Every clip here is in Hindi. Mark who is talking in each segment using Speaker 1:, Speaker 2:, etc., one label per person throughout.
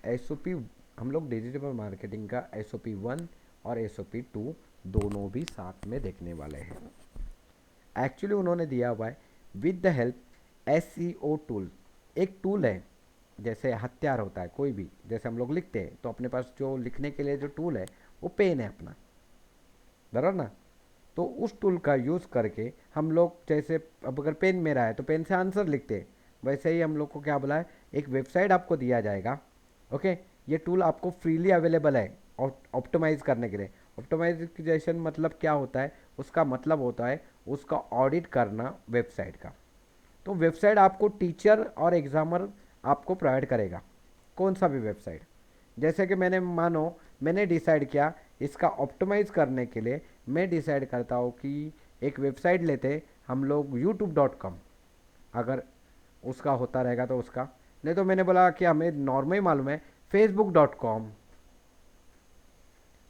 Speaker 1: SOP, हम लोग डिजिटल मार्केटिंग का SOP 1 और SOP 2 दोनों भी साथ में देखने वाले हैं। एक्चुअली उन्होंने दिया हुआ है with the help SEO tool. एक टूल है, जैसे हथियार होता है कोई भी, जैसे हम लोग लिखते हैं तो अपने पास जो लिखने के लिए जो टूल है वो पेन है अपना, बराबर ना। तो उस टूल का यूज़ करके हम लोग, जैसे अब अगर पेन मेरा है तो पेन से आंसर लिखते हैं, वैसे ही हम लोग को क्या बोला है, एक वेबसाइट आपको दिया जाएगा। ओके, ये टूल आपको फ्रीली अवेलेबल है ऑप्टिमाइज़ करने के लिए। ऑप्टिमाइजेशन मतलब क्या होता है, उसका मतलब होता है उसका ऑडिट करना वेबसाइट का। तो वेबसाइट आपको टीचर और एग्ज़ामर आपको प्रोवाइड करेगा, कौन सा भी वेबसाइट। जैसे कि मैंने डिसाइड किया इसका ऑप्टिमाइज़ करने के लिए, मैं डिसाइड करता हूँ कि एक वेबसाइट लेते हम लोग youtube.com, अगर उसका होता रहेगा तो उसका, नहीं तो मैंने बोला कि हमें नॉर्मल मालूम है facebook.com,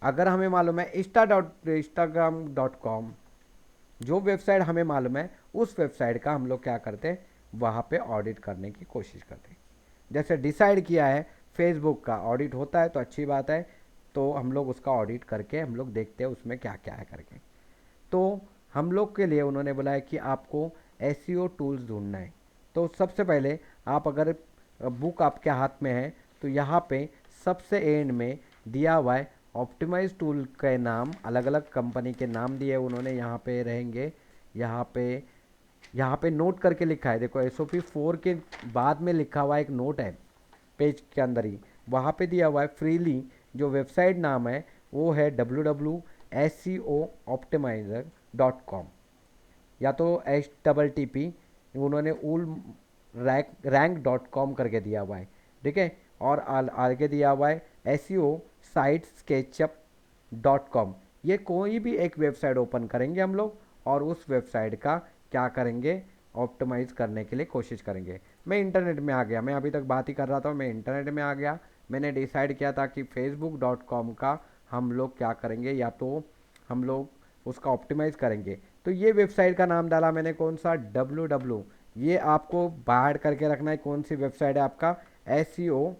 Speaker 1: अगर हमें मालूम है instagram.com, जो वेबसाइट हमें मालूम है उस वेबसाइट का हम लोग क्या करते हैं, वहाँ पे ऑडिट करने की कोशिश करते हैं। जैसे डिसाइड किया है फेसबुक का ऑडिट होता है तो अच्छी बात है, तो हम लोग उसका ऑडिट करके हम लोग देखते हैं उसमें क्या क्या है करके। तो हम लोग के लिए उन्होंने बोला है कि आपको SEO टूल्स ढूंढना है। तो सबसे पहले आप अगर बुक आपके हाथ में है तो यहाँ पे सबसे एंड में दिया हुआ है ऑप्टिमाइज टूल के नाम, अलग अलग कंपनी के नाम दिए उन्होंने यहाँ पे रहेंगे। यहाँ पे नोट करके लिखा है, देखो SOP 4 के बाद में लिखा हुआ एक नोट है पेज के अंदर ही, वहाँ पे दिया हुआ है फ्रीली। जो वेबसाइट नाम है वो है www.seooptimizer.com, या तो HTTP, उन्होंने ऊल रैंक.com करके दिया हुआ है, ठीक है। और आगे दिया हुआ है SEO साइट sketchup.com। ये कोई भी एक वेबसाइट ओपन करेंगे हम लोग और उस वेबसाइट का क्या करेंगे, ऑप्टिमाइज़ करने के लिए कोशिश करेंगे। मैं इंटरनेट में आ गया, मैं अभी तक बात ही कर रहा था, मैं इंटरनेट में आ गया। मैंने डिसाइड किया था कि facebook.com का हम लोग क्या करेंगे, या तो हम लोग उसका ऑप्टिमाइज़ करेंगे। तो ये वेबसाइट का नाम डाला मैंने, कौन सा, www, ये आपको बाहर करके रखना है कौन सी वेबसाइट है आपका, SEO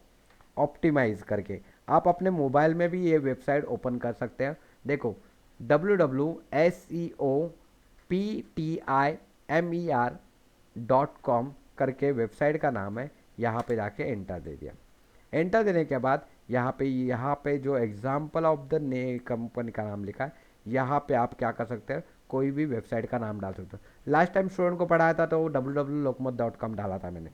Speaker 1: ऑप्टिमाइज़ करके। आप अपने मोबाइल में भी ये वेबसाइट ओपन कर सकते हैं। देखो www.SEOPTIMER.com करके वेबसाइट का नाम है, यहाँ पे जाके एंटर दे दिया। एंटर देने के बाद यहाँ पे जो एग्जाम्पल ऑफ द ने कंपनी का नाम लिखा है, यहाँ पे आप क्या कर सकते हैं, कोई भी वेबसाइट का नाम डाल सकते हो। लास्ट टाइम स्टूडेंट को पढ़ाया था तो www.lokmat.com डाला था मैंने,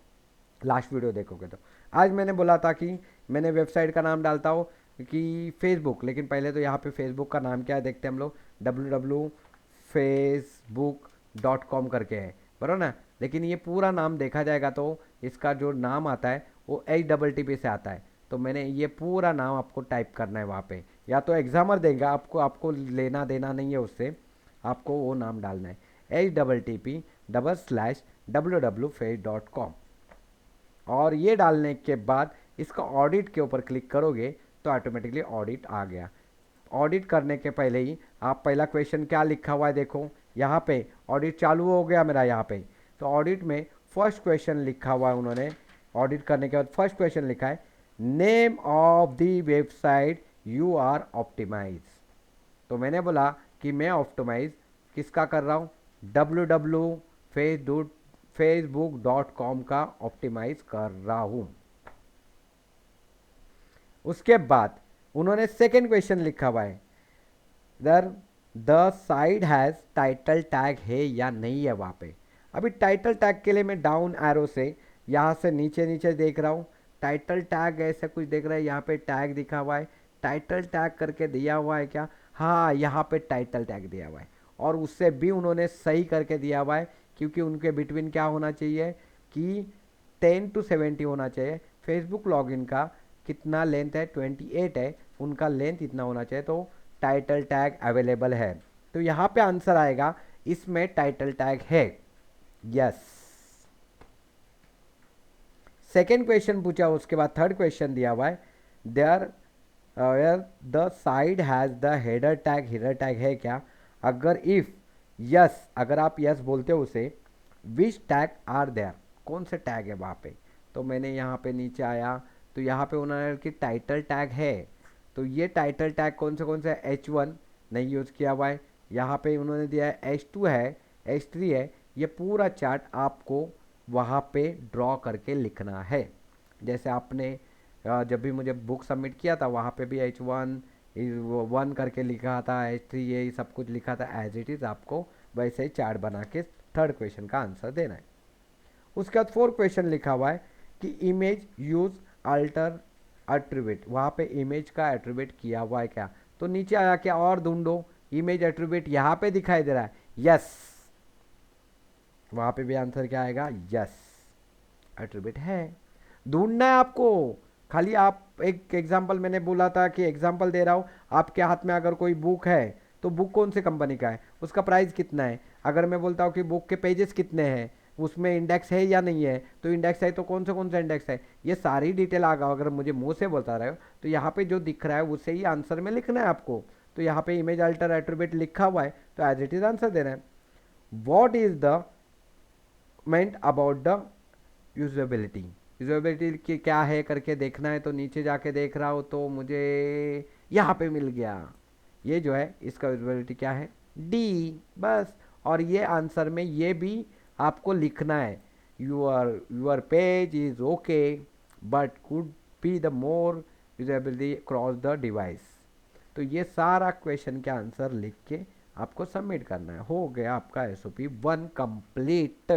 Speaker 1: लास्ट वीडियो देखोगे तो। आज मैंने बोला था कि मैंने वेबसाइट का नाम डालता हूँ कि फेसबुक, लेकिन पहले तो यहाँ पे फेसबुक का नाम क्या है देखते हैं हम लोग, www.facebook.com करके है, बराबर ना। लेकिन ये पूरा नाम देखा जाएगा तो इसका जो नाम आता है वो HTTP से आता है। तो मैंने ये पूरा नाम आपको टाइप करना है वहाँ पे, या तो एग्जामर देगा आपको, आपको लेना देना नहीं है उससे, आपको वो नाम डालना है HTTP://www.face.com। और ये डालने के बाद इसका ऑडिट के ऊपर क्लिक करोगे तो ऑटोमेटिकली ऑडिट आ गया। ऑडिट करने के पहले ही आप पहला क्वेश्चन क्या लिखा हुआ है देखो, यहाँ पे ऑडिट चालू हो गया मेरा यहाँ पे। तो ऑडिट में फर्स्ट क्वेश्चन लिखा हुआ है उन्होंने, ऑडिट करने के बाद फर्स्ट क्वेश्चन लिखा है name of the website you are optimize. तो मैंने बोला कि मैं ऑप्टिमाइज किसका कर रहा हूँ, www.facebook.com का ऑप्टिमाइज कर रहा हूँ। उसके बाद उन्होंने सेकेंड क्वेश्चन लिखा हुआ है, whether the site has title tag है या नहीं है वहाँ पे। अभी टाइटल टैग के लिए मैं डाउन एरो से यहाँ से नीचे नीचे देख रहा हूँ, टाइटल टैग ऐसा कुछ देख रहा है, यहाँ पे टैग दिखा हुआ है, टाइटल टैग करके दिया हुआ है क्या, हाँ यहाँ पे टाइटल टैग दिया हुआ है। और उससे भी उन्होंने सही करके दिया हुआ है, क्योंकि उनके बिटवीन क्या होना चाहिए कि 10 to 70 होना चाहिए। फेसबुक लॉगिन का कितना लेंथ है, 28 है, उनका लेंथ इतना होना चाहिए, तो टाइटल टैग अवेलेबल है। तो यहाँ पे आंसर आएगा इसमें टाइटल टैग है, यस। सेकेंड क्वेश्चन पूछा, उसके बाद थर्ड क्वेश्चन दिया हुआ है there the side has the header tag है क्या। अगर इफ़ यस, अगर आप यस बोलते हो उसे, विच टैग आर देयर, कौन से टैग है वहाँ पे। तो मैंने यहाँ पे नीचे आया तो यहाँ पे उन्होंने कि टाइटल टैग है, तो ये टाइटल टैग कौन से H1 नहीं यूज़ किया हुआ है, यहाँ पे उन्होंने दिया है H2 है, H3 है। ये पूरा चार्ट आपको वहाँ पे ड्रॉ करके लिखना है। जैसे आपने जब भी मुझे बुक सबमिट किया था वहाँ पे भी H1 1 करके लिखा था, H3 ये सब कुछ लिखा था, एज इट इज़ आपको वैसे ही चार्ट बना के थर्ड क्वेश्चन का आंसर देना है। उसके बाद फोर्थ क्वेश्चन लिखा हुआ है कि इमेज यूज अल्टर एट्रीब्यूट, वहाँ पे इमेज का एट्रीब्यूट किया हुआ है क्या, तो नीचे आया क्या और ढूंढो, इमेज एट्रीब्यूट यहाँ पे दिखाई दे रहा है, यस, वहाँ पे भी आंसर क्या आएगा, यस एट्रीब्यूट है। ढूंढना है आपको, खाली आप एक एग्जांपल, मैंने बोला था कि एग्जांपल दे रहा हूँ, आपके हाथ में अगर कोई बुक है तो बुक कौन सी कंपनी का है, उसका प्राइस कितना है, अगर मैं बोलता हूँ कि बुक के पेजेस कितने हैं, उसमें इंडेक्स है या नहीं है, तो इंडेक्स है तो कौन सा इंडेक्स है, ये सारी डिटेल आगा अगर मुझे मुंह से बोलता रहे हो तो यहाँ पे जो दिख रहा है उसे ही आंसर में लिखना है आपको। तो यहाँ पे इमेज अल्टर एट्रीब्यूट लिखा हुआ है तो एज इट इज आंसर देना है। What is the meant about the usability, usability की क्या है करके देखना है, तो नीचे जाके देख रहा हो तो मुझे यहाँ पे मिल गया, ये जो है इसका यूजेबिलिटी क्या है, डी, बस। और ये आंसर में ये भी आपको लिखना है, your page is okay but could be the more usability cross the device. तो ये सारा क्वेश्चन के आंसर लिख के आपको सबमिट करना है। हो गया आपका SOP 1 कंप्लीट।